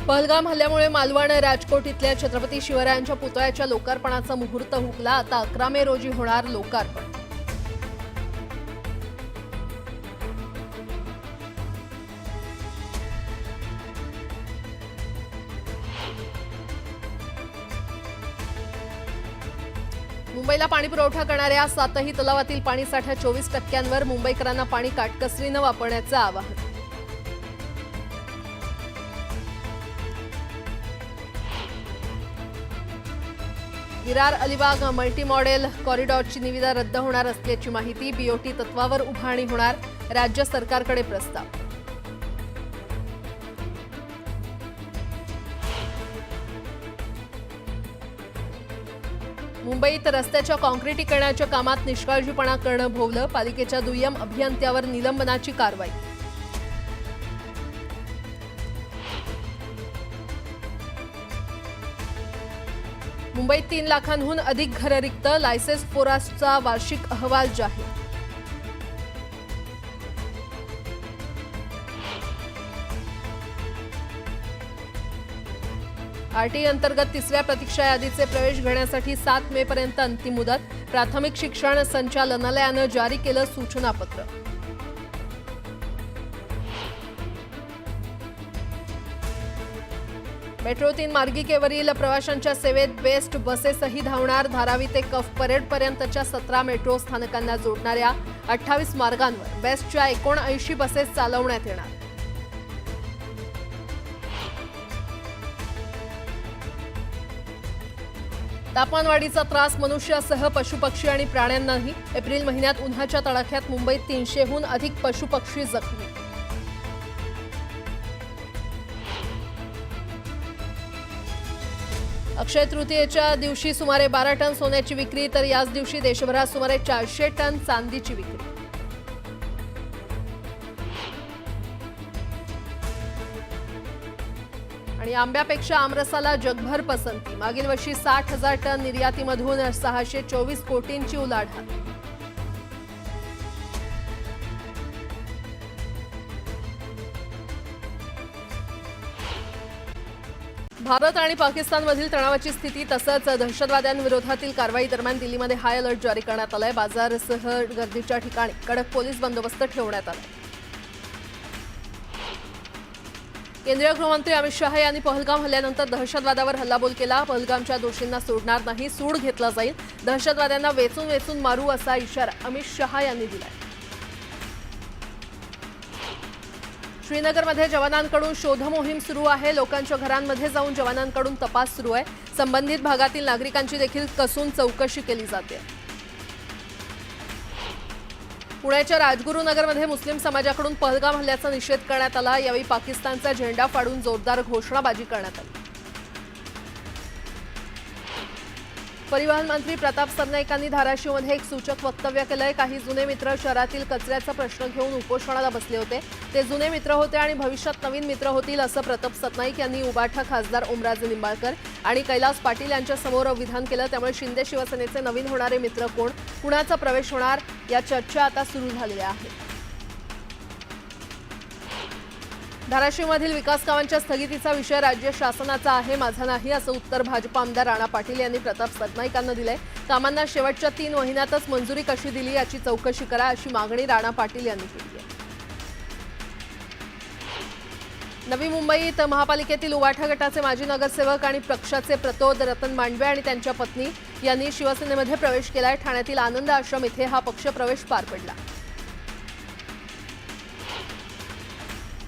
पहलगाम हल्ल्यामुळे मालवण राजकोट इथल्या छत्रपती शिवरायांच्या पुतळ्याच्या लोकार्पणाचा मुहूर्त हुकला। आता 11 मे रोजी होणार लोकार्पण। मुंबईला पाणी पुरवठा करणाऱ्या 7ही तलावातील पाणीसाठा 24% मुंबईकरांना पाणी काटकसरीने वापरण्याचं आवाहन। विरार अलिबाग मल्टी मॉडेल कॉरिडॉरची निविदा रद्द होणार असल्याची माहिती। बीओटी तत्वावर उभारणी होणार, राज्य सरकारकडे प्रस्ताव। मुंबईत रस्त्याच्या काँक्रिटीकरणाच्या कामात निष्काळजीपणा करणं भोवलं, पालिकेच्या दुय्यम अभियंत्यावर निलंबनाची कारवाई। मुंबईत 3 लाखांहून अधिक घरं रिक्त, लायसेन्स फोरासचा वार्षिक अहवाल जाहीर। आरटीई अंतर्गत 3ऱ्या प्रतीक्षा यादीचे प्रवेश घेण्यासाठी 7 मे पर्यंत अंतिम मुदत। प्राथमिक शिक्षण संचालनालयानं जारी केलं सूचनापत्र। मेट्रो 3 मार्गिकेवरील प्रवाशांच्या सेवेत बेस्ट बसेसही धावणार। धारावी ते कफ परेड पर्यंतच्या 17 मेट्रो स्थानकांना जोडणाऱ्या 28 मार्गांवर बेस्टच्या 79 बसेस चालवण्यात येणार। तापमानवाढीचा त्रास मनुष्यासह पशुपक्षी आणि प्राण्यांनाही। एप्रिल महिन्यात उन्हाच्या तडाख्यात मुंबईत 300हून अधिक पशुपक्षी जखमी। अक्षय तृतीयेच्या दिवशी सुमारे 12 टन सोन्याची विक्री, तर याच दिवशी देशभरात सुमारे 400 टन चांदीची विक्री। आणि आंब्यापेक्षा आमरसाला जगभर पसंती। मागील वर्षी 60,000 टन निर्यातीमधून 624 कोटींची उलाढाल। भारत आणि पाकिस्तानमधील तणावाची स्थिती तसंच दहशतवाद्यांविरोधातील कारवाई दरम्यान दिल्लीमध्ये हाय अलर्ट जारी करण्यात आलाय। बाजारसह गर्दीच्या ठिकाणी कडक पोलीस बंदोबस्त ठेवण्यात आलाय। केंद्रीय गृहमंत्री अमित शाह यांनी पहलगाम हल्ल्यानंतर दहशतवादावर हल्लाबोल केला। पहलगामच्या दोषींना सोडणार नाही, सूड घेतला जाईल, दहशतवाद्यांना वेचून वेचून मारू असा इशारा अमित शाह यांनी दिलाय। श्रीनगरमध्ये जवानांकडून शोध मोहीम सुरू आहे। लोकांच्या घरांमध्ये जाऊन जवानांकडून तपास सुरू आहे। संबंधित भागातील नागरिकांची देखील कसून चौकशी केली जाते। पुण्याच्या राजगुरुनगरमध्ये मुस्लिम समाजाकडून पहलगाम हल्ल्याचा निषेध करण्यात आला। यावेळी पाकिस्तानचा झेंडा फाडून जोरदार घोषणाबाजी करण्यात आली। परिवहन मंत्री प्रताप सरनाईकांनी धाराशिवमध्ये एक सूचक वक्तव्य केलंय। काही जुने मित्र शहरातील कचऱ्याचा प्रश्न घेऊन उपोषणाला बसले होते। ते जुने मित्र होते आणि भविष्यात नवीन मित्र होतील असं प्रताप सरनाईक यांनी उबाठा खासदार ओमराजे निंबाळकर आणि कैलास पाटील यांच्या समोर विधान केलं। त्यामुळे शिंदे शिवसेनेचे नवीन होणारे मित्र कोण, कुणाचा प्रवेश होणार, या चर्चा आता सुरू झालेल्या आहेत। धाराशिवमधील विकास कामांच्या स्थगितीचा विषय राज्य शासनाचा आहे, माझा नाही, असं उत्तर भाजप आमदार राणा पाटील यांनी प्रताप सरनाईकांना दिलंय। कामांना शेवटच्या 3 महिन्यातच मंजुरी कशी दिली याची चौकशी करा, अशी मागणी राणा पाटील यांनी केली आहे। नवी मुंबईत महापालिकेतील उबाठा गटाचे माजी नगरसेवक आणि पक्षाचे प्रतोद रतन मांडवे आणि त्यांच्या पत्नी यांनी शिवसेनेमध्ये प्रवेश केलाय। ठाण्यातील आनंद आश्रम इथे हा पक्षप्रवेश पार पडला।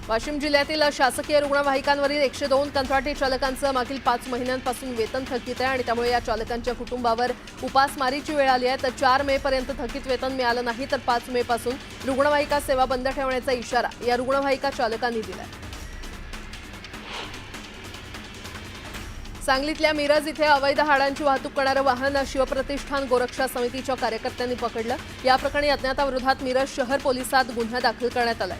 वाशिम जिल्ह्यातील शासकीय रुग्णवाहिकांवरील 102 कंत्राटी चालकांचं मागील 5 महिन्यांपासून वेतन थकीत आहे आणि त्यामुळे या चालकांच्या कुटुंबावर उपासमारीची वेळ आली आहे। तर 4 मे पर्यंत थकीत वेतन मिळालं नाही तर 5 मे पासून रुग्णवाहिका सेवा बंद ठेवण्याचा इशारा या रुग्णवाहिका चालकांनी दिलाय। सांगलीतल्या मिरज इथे अवैध हाडांची वाहतूक करणारं वाहन शिवप्रतिष्ठान गोरक्षा समितीच्या कार्यकर्त्यांनी पकडलं। या प्रकरणी अज्ञाताविरोधात मिरज शहर पोलिसात गुन्हा दाखल करण्यात आलाय।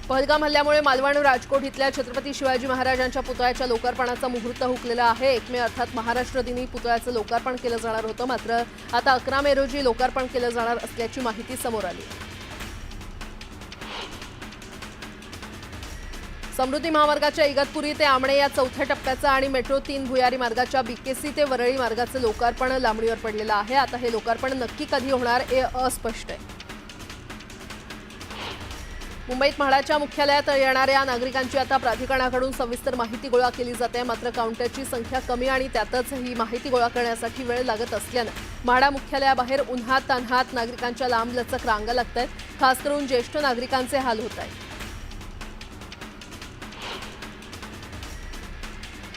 पहलगाम हल्ल्यामुळे मालवण राजकोट इथल्या छत्रपती शिवाजी महाराजांच्या पुतळ्याच्या लोकार्पणाचा मुहूर्त हुकलेला आहे। 1 मे अर्थात महाराष्ट्र दिनी पुतळ्याचं लोकार्पण केलं जाणार होतं, मात्र आता 11 मे रोजी लोकार्पण केलं जाणार असल्याची माहिती समोर आली। समृद्धी महामार्गाच्या इगतपुरी ते आमणे या चौथ्या टप्प्याचं आणि मेट्रो 3 भुयारी मार्गाच्या बीकेसी ते वरळी मार्गाचं लोकार्पण लांबणीवर पडलेलं आहे। आता हे लोकार्पण नक्की कधी होणार हे अस्पष्ट आहे। मुंबईत म्हाडाच्या मुख्यालयात येणाऱ्या नागरिकांची आता प्राधिकरणाकडून सविस्तर माहिती गोळा केली जाते। मात्र काउंटरची संख्या कमी आणि त्यातच ही माहिती गोळा करण्यासाठी वेळ लागत असल्यानं म्हाडा मुख्यालयाबाहेर उन्हात तान्हात नागरिकांच्या लांबलचक रांगा लागतात। खास करून ज्येष्ठ नागरिकांचे हाल होत आहेत।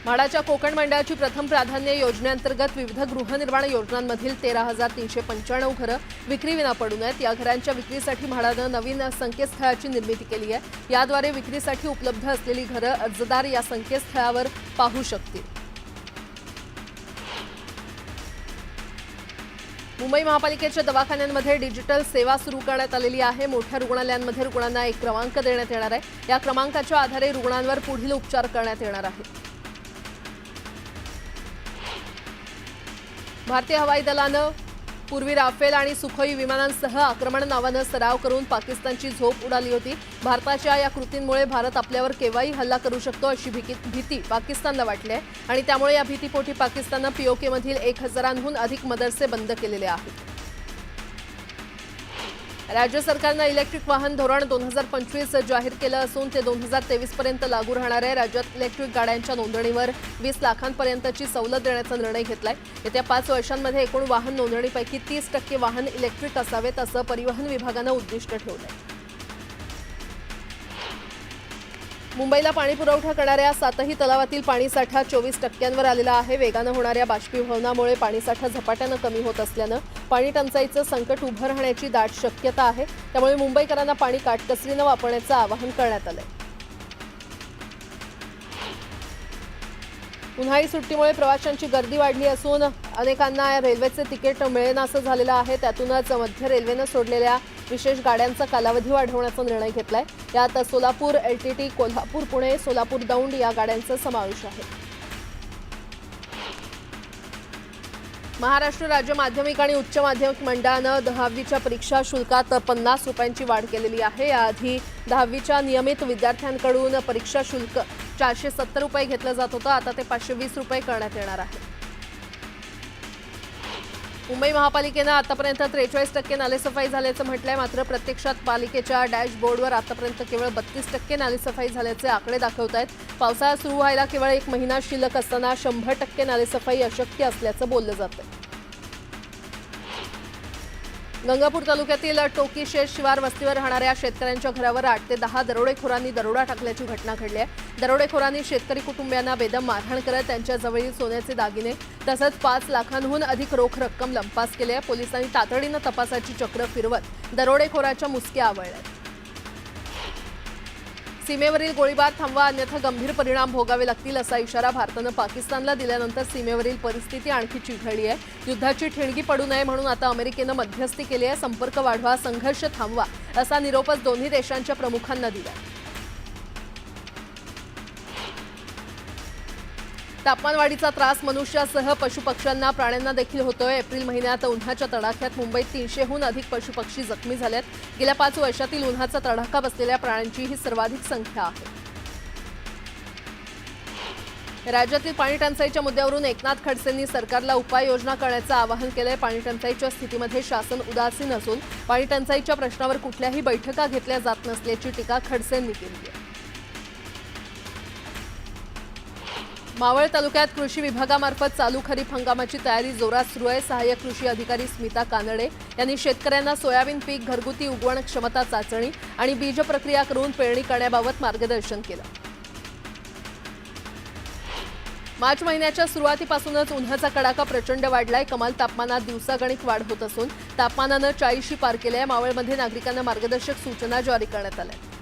म्हाडाच्या कोकण मंडळाची प्रथम प्राधान्य योजनेअंतर्गत विविध गृहनिर्माण योजनांमधील 13,395 घरं विक्रीविना पडून आहेत। या घरांच्या विक्रीसाठी म्हाडानं नवीन संकेतस्थळाची निर्मिती केली आहे। याद्वारे विक्रीसाठी उपलब्ध असलेली घरं अर्जदार या संकेतस्थळावर पाहू शकतील। मुंबई महापालिकेच्या दवाखान्यांमध्ये डिजिटल सेवा सुरू करण्यात आलेली आहे। मोठ्या रुग्णालयांमध्ये रुग्णांना एक क्रमांक देण्यात येणार आहे। या क्रमांकाच्या आधारे रुग्णांवर पुढील उपचार करण्यात येणार आहे। भारतीय हवाई दलानं पूर्वी राफेल आणि सुखोई विमानांसह आक्रमण नावानं सराव करून पाकिस्तानची झोप उडाली होती। भारताच्या या कृतींमुळे भारत आपल्यावर केव्हाही हल्ला करू शकतो अशी भीती पाकिस्तानला वाटली आहे आणि त्यामुळे या भीतीपोटी पाकिस्ताननं पीओकेमधील 1000हून अधिक मदरसे बंद केलेले आहेत। राज्य सरकारनं इलेक्ट्रिक वाहन धोरण 2025 जाहीर केलं असून ते 2023 पर्यंत लागू राहणार आहे। राज्यात इलेक्ट्रिक गाड्यांच्या नोंदणीवर 20 लाखांपर्यंतची सवलत देण्याचा निर्णय घेतलाय। येत्या 5 वर्षांमध्ये एकूण वाहन नोंदणीपैकी 30% वाहन इलेक्ट्रिक असावेत असं परिवहन विभागानं उद्दिष्ट ठेवलंय। मुंबईला पाणी पुरवठा करणाऱ्या 7ही तलावातील पाणीसाठा 24% आलेला आहे। वेगानं होणाऱ्या बाष्पीभवनामुळे पाणीसाठा झपाट्यानं कमी होत असल्यानं पाणी टंचाईचं संकट उभं राहण्याची दाट शक्यता आहे। त्यामुळे मुंबईकरांना पाणी काटकसरीनं वापरण्याचं आवाहन करण्यात आलंय। उन्हाळी सुट्टीमुळे प्रवाशांची गर्दी वाढली असून अनेकांना रेल्वेचे तिकीट मिळेनासं झालेलं आहे। त्यातूनच मध्य रेल्वेनं सोडलेल्या विशेष गाड्यांचा कालावधी वाढवण्याचा निर्णय घेतलाय। यात सोलापूर एलटीटी, कोल्हापूर पुणे, सोलापूर दौंड या गाड्यांचा समावेश आहे। महाराष्ट्र राज्य माध्यमिक आणि उच्च माध्यमिक मंडळानं 10वीच्या परीक्षा शुल्कात 50 रुपयांची वाढ केलेली आहे। याआधी 10वीच्या नियमित विद्यार्थ्यांकडून परीक्षा शुल्क 470 रुपये घेतलं जात होतं, आता ते 520 रुपये करण्यात येणार आहे। मुंबई महापालिकेनं आतापर्यंत 43% नालेसफाई झाल्याचं म्हटलंय। मात्र प्रत्यक्षात पालिकेच्या डॅशबोर्डवर आतापर्यंत केवळ 32% नालेसफाई झाल्याचे आकडे दाखवत आहेत। पावसाळा सुरू व्हायला केवळ 1 महिना शिल्लक असताना 100% नालेसफाई अशक्य असल्याचं बोललं जातंय। गंगापूर तालुक्यातील टोकीशेत शिवार वस्तीवर राहणाऱ्या शेतकऱ्यांच्या घरावर 8 ते 10 दरोडेखोरांनी दरोडा टाकल्याची घटना घडली आहे। दरोडेखोरांनी शेतकरी कुटुंबियांना बेदम मारहाण करत त्यांच्या जवळील सोन्याचे दागिने तसंच 5 लाखांहून अधिक रोख रक्कम लंपास केली आहे। पोलिसांनी तातडीनं तपासाची चक्र फिरवत दरोडेखोराच्या मुसक्या आवळल्या। सीमेवरील गोळीबार थांबवा अन्यथा गंभीर परिणाम भोगावे लागतील असा इशारा भारतानं पाकिस्तानला दिल्यानंतर सीमेवरील परिस्थिती आणखी चिघळली आहे। युद्धाची ठिणगी पडू नये म्हणून आता अमेरिकेनं मध्यस्थी केली आहे। संपर्क वाढवा, संघर्ष थांबवा असा निरोपच दोन्ही देशांच्या प्रमुखांना दिला। तापमानवाढीचा त्रास मनुष्यासह पशुपक्ष्यांना, प्राण्यांना देखील होतोय। एप्रिल महिन्यात उन्हाच्या तडाख्यात मुंबईत 300हून अधिक पशुपक्षी जखमी झालेत। गेल्या 5 वर्षातील उन्हाचा तडाखा बसलेल्या प्राण्यांची ही सर्वाधिक संख्या आहे। राज्यातील पाणी टंचाईच्या मुद्द्यावरून एकनाथ खडसेंनी सरकारला उपाययोजना करण्याचं आवाहन केलंय। पाणी टंचाईच्या स्थितीमध्ये शासन उदासीन असून पाणी टंचाईच्या प्रश्नावर कुठल्याही बैठका घेतल्या जात नसल्याची टीका खडसेंनी केली आहे। मावळ तालुक्यात कृषी विभागामार्फत चालू खरीप हंगामाची तयारी जोरात सुरू आहे। सहाय्यक कृषी अधिकारी स्मिता कानडे यांनी शेतकऱ्यांना सोयाबीन पीक घरगुती उगवण क्षमता चाचणी आणि बीज प्रक्रिया करून पेरणी करण्याबाबत मार्गदर्शन केलं। मार्च महिन्याच्या सुरुवातीपासूनच उन्हाचा कडाका प्रचंड वाढलाय। कमाल तापमानात दिवसागणिक वाढ होत असून तापमानानं 40शी पार केले आहे। मावळमध्ये नागरिकांना मार्गदर्शक सूचना जारी करण्यात आल्या।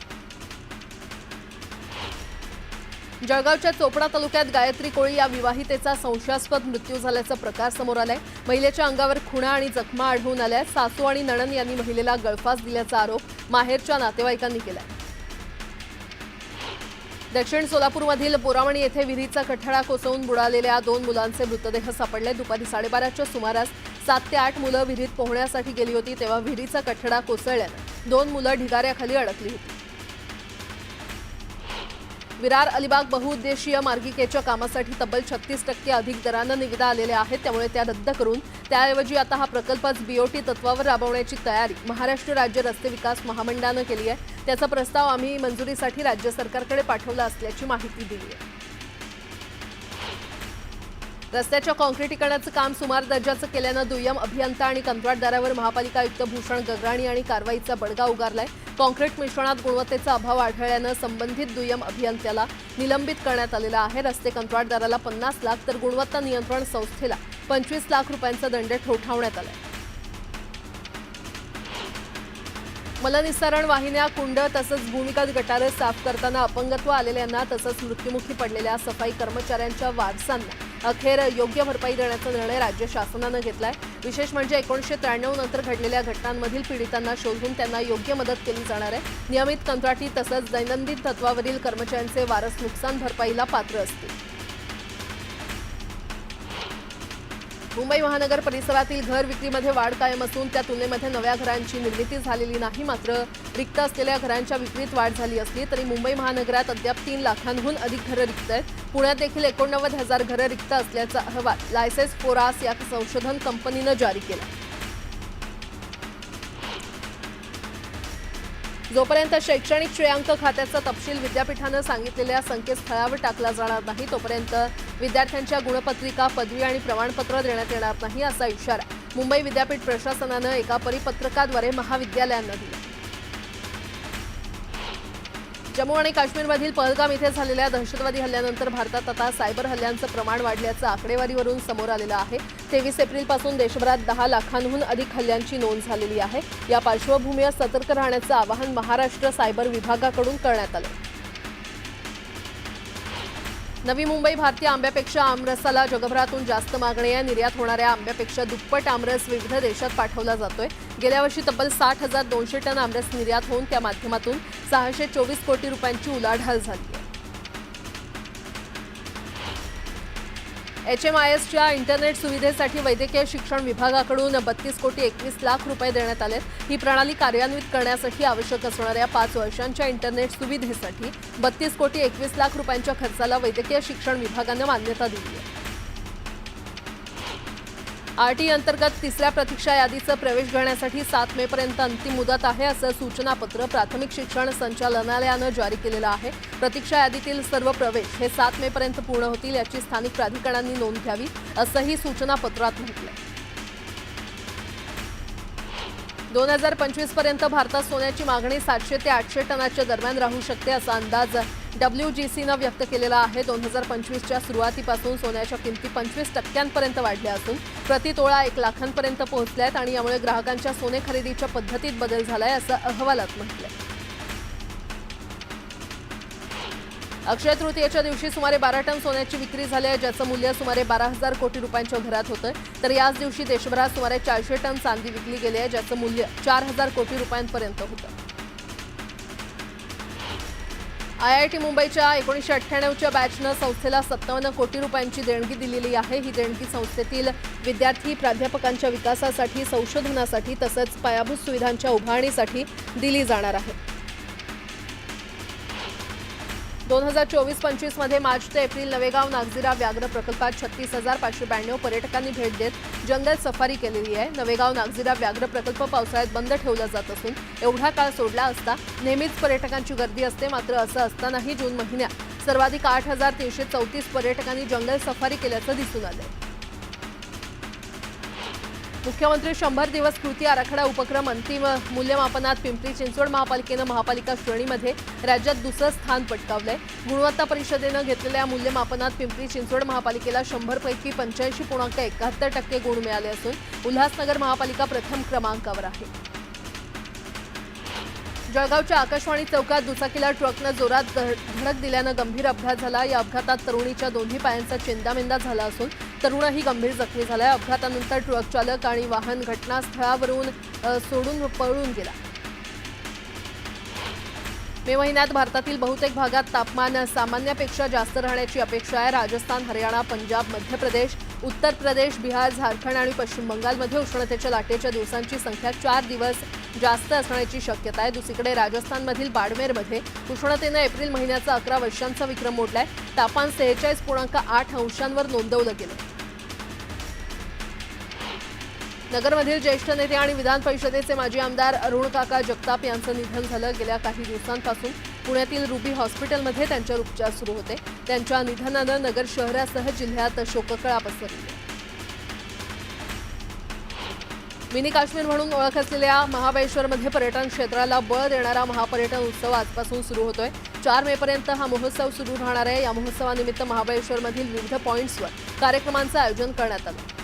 जळगावच्या चोपडा तालुक्यात गायत्री कोळी या विवाहितेचा संशयास्पद मृत्यू झाल्याचा प्रकार समोर आलाय। महिलेच्या अंगावर खुणा आणि जखमा आढळून आल्या। सासू आणि नणंद यांनी महिलेला गळफास दिल्याचा आरोप माहेरच्या नातेवाईकांनी केलाय। दक्षिण सोलापूरमधील बोरावणी येथे विहिरीचा कठडा कोसळून बुडालेल्या 2 मुलांचे मृतदेह सापडले। दुपारी 12:30च्या सुमारास 7 ते 8 मुलं विहिरीत पोहण्यासाठी गेली होती तेव्हा विहिरीचा कठडा कोसळल्यानं 2 मुलं ढिगाऱ्याखाली अडकली होती। विरार अलिबाग बहुउद्देशीय मार्गिकेच्या कामासाठी तब्बल 36% अधिक दरानं निविदा आलेल्या आहेत, त्यामुळे त्या रद्द करून त्याऐवजी आता हा प्रकल्पच बीओटी तत्वावर राबवण्याची तयारी महाराष्ट्र राज्य रस्ते विकास महामंडळानं केली आहे। त्याचा प्रस्ताव आम्ही मंजुरीसाठी राज्य सरकारकडे पाठवला असल्याची माहिती दिली आहे। रस्त्याच्या काँक्रिटीकरणाचं काम सुमार दर्जाचं केल्यानं दुय्यम अभियंता आणि कंत्राटदारावर महापालिका आयुक्त भूषण गगराणी आणि कारवाईचा बडगा उगारलाय। काँक्रीट मिश्रणात गुणवत्तेचा अभाव आढळल्यानं संबंधित दुय्यम अभियंत्याला निलंबित करण्यात आलेला आहे। रस्ते कंत्राटदाराला 50 लाख तर गुणवत्ता नियंत्रण संस्थेला 25 लाख रुपयांचा दंड ठोठावण्यात आलाय। मलनिस्सारण वाहिन्या, कुंड तसंच भूमिगत गटारं साफ करताना अपंगत्व आलेल्यांना तसंच मृत्युमुखी पडलेल्या सफाई कर्मचाऱ्यांच्या वारसांना अखेर योग्य भरपाई देण्याचा निर्णय राज्य शासनानं घेतलाय। विशेष म्हणजे 1993 नंतर घडलेल्या घटनांमधील पीडितांना शोधून त्यांना योग्य मदत केली जाणार आहे। नियमित कंत्राटी तसंच दैनंदिन तत्वावरील कर्मचाऱ्यांचे वारस नुकसान भरपाईला पात्र असतील। मुंबई महानगर परिसरातील घर विक्रीमध्ये वाढ कायम असून त्या तुलनेमध्ये नव्या घरांची निर्मिती झालेली नाही। मात्र रिक्त असलेल्या घरांच्या विक्रीत वाढ झाली असली तरी मुंबई महानगरात अद्याप 3 लाखांहून अधिक घरं रिक्त आहेत। पुण्यात देखील 89,000 घरं रिक्त असल्याचा अहवाल लायसेन्स फोरास या संशोधन कंपनीनं जारी केला। जोपर्यंत शैक्षणिक श्रेयांक खात्याचा तपशील विद्यापीठानं सांगितलेल्या संकेतस्थळावर टाकला जाणार नाही तोपर्यंत विद्यार्थ्यांच्या गुणपत्रिका, पदवी आणि प्रमाणपत्र देण्यात येणार नाही, असा इशारा मुंबई विद्यापीठ प्रशासनानं एका परिपत्रकाद्वारे महाविद्यालयांना दिला। जम्मू आणि काश्मीरमधील पहलगाम इथे झालेल्या दहशतवादी हल्ल्यानंतर भारतात आता सायबर हल्ल्यांचं प्रमाण वाढल्याचं आकडेवारीवरून समोर आलेलं आहे। 23 एप्रिलपासून देशभरात 10 लाखांहून अधिक हल्ल्यांची नोंद झालेली आहे। या पार्श्वभूमीवर सतर्क राहण्याचं आवाहन महाराष्ट्र सायबर विभागाकडून करण्यात आलं। नवी मुंबई भारतीय आंब्यापेक्षा आमरसाला जगभरातून जास्त मागणी आहे। निर्यात होणाऱ्या आंब्यापेक्षा दुप्पट आमरस विविध देशात पाठवला जातोय। गेल्या वर्षी तब्बल 60,200 टन आमरस निर्यात होऊन त्या माध्यमातून 624 कोटी रुपयांची उलाढाल झाली आहे। HMISच्या इंटरनेट सुविधेसाठी वैद्यकीय शिक्षण विभागाकडून 32 कोटी 21 लाख रुपये देण्यात आले। ही प्रणाली कार्यान्वित करण्यासाठी आवश्यक असणाऱ्या 5 वर्षांच्या इंटरनेट सुविधेसाठी 32 कोटी 21 लाख रुपयांच्या खर्चाला वैद्यकीय शिक्षण विभागानं मान्यता दिली आहे। RT अंतर्गत तिसऱ्या प्रतीक्षा यादीचं प्रवेश घेण्यासाठी 7 मे पर्यंत अंतिम मुदत आहे, असं सूचनापत्र प्राथमिक शिक्षण संचालनालयानं जारी केलेलं आहे। प्रतीक्षा यादीतील सर्व प्रवेश हे 7 मे पर्यंत पूर्ण होतील याची स्थानिक प्राधिकरणांनी नोंद घ्यावी, असंही सूचनापत्रात म्हटलंय। 2025 पर्यंत भारतात सोन्याची मागणी 700 ते 800 टनाच्या दरम्यान राहू शकते, असा अंदाज WGCनं व्यक्त केलेला आहे। 2025च्या सुरुवातीपासून सोन्याच्या किमती 25% वाढल्या असून प्रतितोळा 1 लाखांपर्यंत पोहोचल्या आहेत आणि यामुळे ग्राहकांच्या सोने खरेदीच्या पद्धतीत बदल झालाय, असं अहवालात म्हटलंय। अक्षय तृतीयेच्या दिवशी सुमारे 12 टन सोन्याची विक्री झाली आहे, ज्याचं मूल्य सुमारे 12,000 कोटी रुपयांच्या घरात होतं। तर याच दिवशी देशभरात सुमारे 400 टन चांदी विकली गेली आहे, ज्याचं मूल्य 4,000 कोटी रुपयांपर्यंत होतं। IIT मुंबईच्या 1998च्या बॅचनं संस्थेला 57 कोटी रुपयांची देणगी दिलेली आहे। ही देणगी संस्थेतील विद्यार्थी, प्राध्यापकांच्या विकासासाठी, संशोधनासाठी तसंच पायाभूत सुविधांच्या उभारणीसाठी दिली जाणार आहे। 2024-25 मध्ये मार्च ते एप्रिल नवेगाव नागझिरा व्याघ्र प्रकल्पात 36,592 पर्यटकांनी भेट देत जंगल सफारी केलेली आहे। नवेगाव नागझिरा व्याघ्र प्रकल्प पावसाळ्यात बंद ठेवला जात असून एवढा काळ सोडला असता नेहमीच पर्यटकांची गर्दी असते। मात्र असं असतानाही जून महिन्यात सर्वाधिक 8,334 पर्यटकांनी जंगल सफारी केल्याचं दिसून आलंय। मुख्यमंत्री 100 दिवस कृती आराखडा उपक्रम अंतिम मूल्यमापनात पिंपरी चिंचवड महापालिकेनं महापालिका श्रेणीमध्ये राज्यात दुसरं स्थान पटकावलंय। गुणवत्ता परिषदेनं घेतलेल्या मूल्यमापनात पिंपरी चिंचवड महापालिकेला 100 पैकी 85.71% गुण मिळाले असून उल्हासनगर महापालिका प्रथम क्रमांकावर आहे। जळगावच्या आकाशवाणी चौकात दुचाकीला ट्रकनं जोरात धडक दिल्यानं गंभीर अपघात झाला। या अपघातात तरुणीच्या दोन्ही पायांचा चेंदामेंदा झाला असून तरुणही गंभीर जखमी झालाय। अपघातानंतर ट्रक चालक आणि वाहन घटनास्थळावरून सोडून पळून गेला। मे महिन्यात भारतातील बहुतेक भागात तापमान सामान्यापेक्षा जास्त राहण्याची अपेक्षा आहे। राजस्थान, हरियाणा, पंजाब, मध्य प्रदेश, उत्तर प्रदेश, बिहार, झारखंड आणि पश्चिम बंगालमध्ये उष्णतेच्या लाटेच्या दिवसांची संख्या 4 दिवस जास्त असण्याची शक्यता आहे। दुसरीकडे राजस्थानमधील बाडमेरमध्ये उष्णतेनं एप्रिल महिन्याचा 11 वर्षांचा विक्रम मोडलाय। तापमान 46.8 अंशांवर नोंदवलं गेलं। नगरमधील ज्येष्ठ नेते आणि विधान परिषदेचे माजी आमदार अरुण काका जगताप यांचं निधन झालं। गेल्या काही दिवसांपासून पुण्यातील रुबी हॉस्पिटलमध्ये त्यांच्यावर उपचार सुरू होते। त्यांच्या निधनानं नगर शहरासह जिल्ह्यात शोककळा पसरली आहे। मिनी काश्मीर म्हणून ओळख असलेल्या महाबळेश्वरमध्ये पर्यटन क्षेत्राला बळ देणारा महापर्यटन उत्सव आजपासून सुरू होतोय। 4 मेपर्यंत हा महोत्सव सुरू राहणार आहे। या महोत्सवानिमित्त महाबळेश्वरमधील विविध पॉइंट्सवर कार्यक्रमांचं आयोजन करण्यात आलं।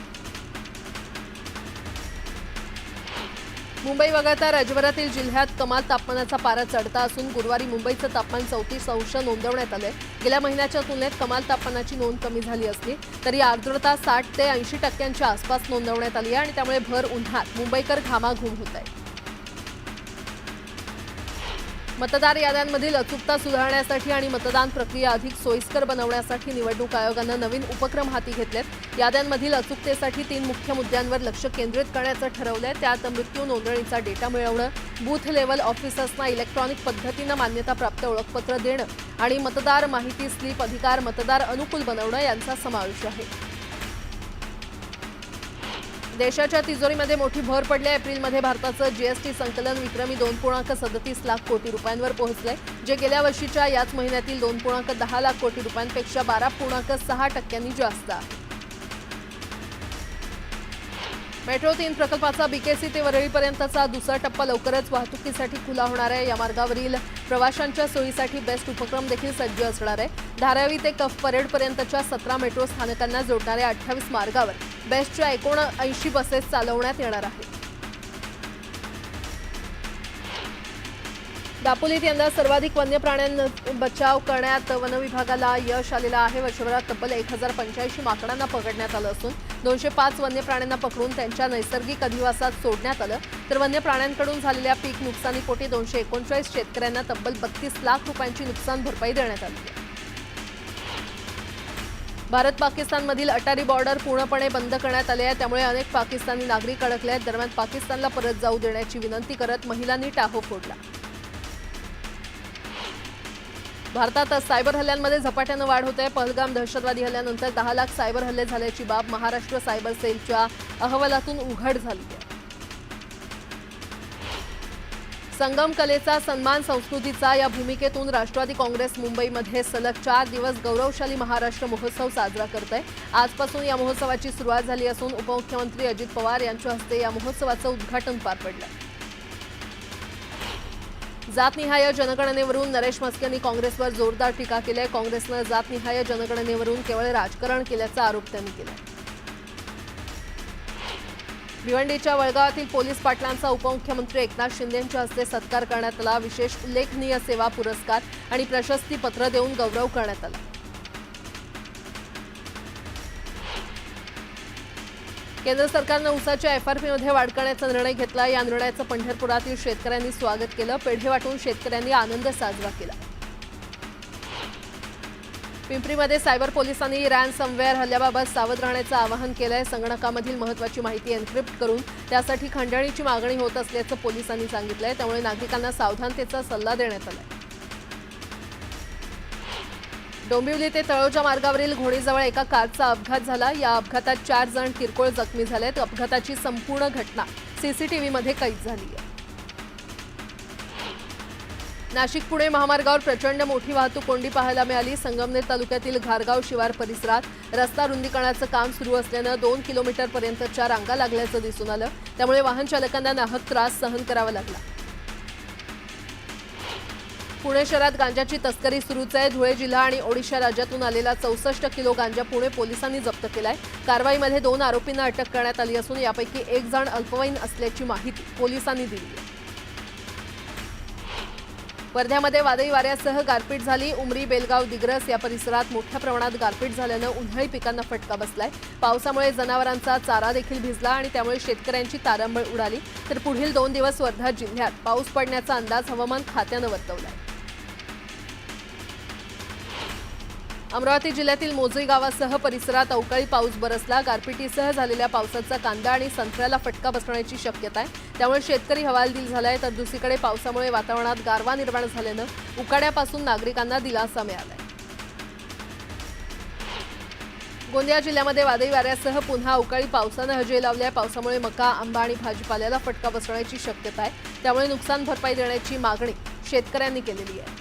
मुंबई वगळता राज्यभरातील जिल्ह्यात कमाल तापमानाचा पारा चढता असून गुरुवारी मुंबईचं तापमान 34 अंश नोंदवण्यात आलंय। गेल्या महिन्याच्या तुलनेत कमाल तापमानाची नोंद कमी झाली असली तरी आर्द्रता 60 ते 80% आसपास नोंदवण्यात आली आहे आणि त्यामुळे भर उन्हात मुंबईकर घामाघूम होत आहेत। मतदार याद्यांमधील अचूकता सुधारण्यासाठी आणि मतदान प्रक्रिया अधिक सोयीस्कर बनवण्यासाठी निवडणूक आयोगानं नवीन उपक्रम हाती घेतलेत। याद्यांमधील अचूकतेसाठी 3 मुख्य मुद्द्यांवर लक्ष केंद्रित करण्याचं ठरवलंय। त्यात मृत्यू नोंदणीचा डेटा मिळवणं, बूथ लेव्हल ऑफिसर्सना इलेक्ट्रॉनिक पद्धतीनं मान्यताप्राप्त ओळखपत्र देणं आणि मतदार माहिती स्लिप अधिकार मतदार अनुकूल बनवणं यांचा समावेश आहे। देशाच्या तिजोरीमध्ये मोठी भर पडली आहे। एप्रिलमध्ये भारताचं जीएसटी संकलन विक्रमी 2.37 लाख कोटी रुपयांवर पोहोचलंय, जे गेल्या वर्षीच्या याच महिन्यातील 2.10 लाख कोटी रुपयांपेक्षा 12.6% जास्त आहे। मेट्रो 3 प्रकल्पाचा बीकेसी ते वरळीपर्यंतचा दुसरा टप्पा लवकरच वाहतुकीसाठी खुला होणार आहे। या मार्गावरील प्रवाशांच्या सोयीसाठी बेस्ट उपक्रम देखील सज्ज असणार आहे। धारावी ते कफ परेडपर्यंतच्या 17 मेट्रो स्थानकांना जोडणाऱ्या 28 मार्गावर बेस्टच्या 79 बसेस चालवण्यात येणार आहेत। दापोलीत यंदा सर्वाधिक वन्य प्राण्यांचा बचाव करण्यात वनविभागाला यश आलेलं आहे। वर्षभरात तब्बल 1085 माकडांना पकडण्यात आलं असून 205 वन्य प्राण्यांना पकडून त्यांच्या नैसर्गिक अधिवासात सोडण्यात आलं, तर वन्य प्राण्यांकडून झालेल्या पीक नुकसानीपोटी 239 शेतकऱ्यांना तब्बल 32 लाख रुपयांची नुकसान भरपाई देण्यात आली आहे। भारत पाकिस्तानमधील अटारी बॉर्डर पूर्णपणे बंद करण्यात आली आहे, त्यामुळे अनेक पाकिस्तानी नागरिक अडकले आहेत। दरम्यान पाकिस्तानला परत जाऊ देण्याची विनंती करत महिलांनी टाहो फोडला। भारतात सायबर हल्ल्यांमध्ये झपाट्यानं वाढ होत आहे। पहलगाम दहशतवादी हल्ल्यानंतर 10 लाख सायबर हल्ले झाल्याची बाब महाराष्ट्र सायबर सेलच्या अहवालातून उघड झाली आहे। संगम कलेचा सन्मान संस्कृतीचा या भूमिकेतून राष्ट्रवादी काँग्रेस मुंबईमध्ये सलग 4 दिवस गौरवशाली महाराष्ट्र महोत्सव साजरा करत आहे। आजपासून या महोत्सवाची सुरुवात झाली असून उपमुख्यमंत्री अजित पवार यांच्या हस्ते या महोत्सवाचं उद्घाटन पार पडलं। जातनिहाय जनगणनेवरून नरेश म्हस्के यांनी काँग्रेसवर जोरदार टीका केली आहे। काँग्रेसनं जातनिहाय जनगणनेवरून केवळ राजकारण केल्याचा आरोप त्यांनी केला। भिवंडीच्या वळगावातील पोलीस पाटलांचा उपमुख्यमंत्री एकनाथ शिंदे यांच्या हस्ते सत्कार करण्यात आला। विशेष उल्लेखनीय सेवा पुरस्कार आणि प्रशस्ती पत्र देऊन गौरव करण्यात आला। केंद्र सरकारनं ऊसाच्या एफआरपीमध्ये वाढ करण्याचा निर्णय घेतला। या निर्णयाचं पंढरपुरातील शेतकऱ्यांनी स्वागत केलं। पेढे वाटून शेतकऱ्यांनी आनंद साजरा केला। पिंपरीमध्ये सायबर पोलिसांनी रॅन्समवेअर हल्ल्याबाबत सावध राहण्याचं आवाहन केलंय। संगणकामधील महत्त्वाची माहिती एन्क्रिप्ट करून त्यासाठी खंडणीची मागणी होत असल्याचं पोलिसांनी सांगितलंय, त्यामुळे नागरिकांना सावधानतेचा सल्ला देण्यात आलाय। डोंबिवली ते तळोजा मार्गावरील घोडीजवळ एका कारचा अपघात झाला। या अपघातात 4 जण किरकोळ जखमी झालेत। अपघाताची संपूर्ण घटना सीसीटीव्हीमध्ये कैद झाली आहे। नाशिक पुणे महामार्गावर प्रचंड मोठी वाहतूक कोंडी पाहायला मिळाली। संगमनेर तालुक्यातील घारगाव शिवार परिसरात रस्ता रुंदीकरणाचं काम सुरू असल्यानं 2 किलोमीटरपर्यंतच्या रांगा लागल्याचं दिसून आलं, त्यामुळे वाहन चालकांना नाहक त्रास सहन करावा लागला। पुणे शहरात गांजाची तस्करी सुरूच आहे। धुळे जिल्हा आणि ओडिशा राज्यातून आलेला 64 किलो गांजा पुणे पोलिसांनी जप्त केलाय। कारवाईमध्ये 2 आरोपींना अटक करण्यात आली असून यापैकी 1 जण अल्पवयीन असल्याची माहिती पोलिसांनी दिली आहे। वर्ध्यामध्ये वादळी वाऱ्यासह गारपीट झाली। उमरी, बेलगाव, दिग्रस या परिसरात मोठ्या प्रमाणात गारपीट झाल्यानं उन्हाळी पिकांना फटका बसलाय। पावसामुळे जनावरांचा चारा देखील भिजला आणि त्यामुळे शेतकऱ्यांची तारांबळ उडाली। तर पुढील 2 दिवस वर्धा जिल्ह्यात पाऊस पडण्याचा अंदाज हवामान खात्यानं वर्तवलाय। अमरावती जिल्ह्यातील मोजरी गावासह परिसरात अवकाळी पाऊस बरसला। गारपिटीसह झालेल्या पावसाचा कांदा आणि संत्र्याला फटका बसण्याची शक्यता आहे। त्यामुळे शेतकरी हवालदिल झालाय, तर दुसरीकडे पावसामुळे वातावरणात गारवा निर्माण झाल्यानं उकाड्यापासून नागरिकांना दिलासा मिळालाय। गोंदिया जिल्ह्यामध्ये वादळी वाऱ्यासह पुन्हा अवकाळी पावसानं हजेरी लावली आहे। पावसामुळे मका, आंबा आणि भाजीपाल्याला फटका बसण्याची शक्यता आहे। त्यामुळे नुकसान भरपाई देण्याची मागणी शेतकऱ्यांनी केलेली आहे।